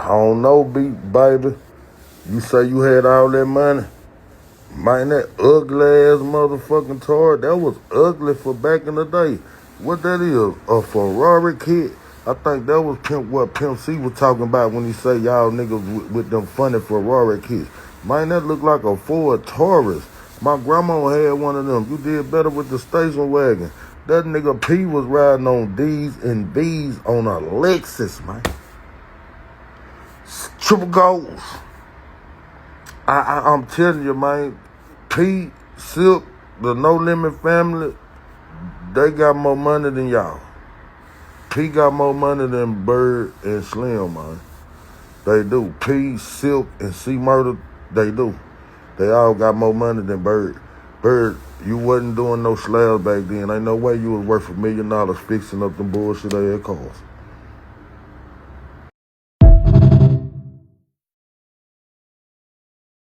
I don't know, baby. You say you had all that money. Man, that ugly ass motherfucking toy, that was ugly for back in the day. What that is? A Ferrari kit? I think that was what Pimp C was talking about when he say y'all niggas with them funny Ferrari kits. Man, that look like a Ford Taurus. My grandma had one of them. You did better with the station wagon. That nigga P was riding on D's and B's on a Lexus, man. Triple goals. I'm telling you, man, P, Silk, the No Limit family, they got more money than y'all. P got more money than Bird and Slim, man. They do. P, Silk, and C Murder, they do. They all got more money than Bird. Bird, you wasn't doing no slabs back then. Ain't no way you was worth $1 million fixing up them bullshit ass cars.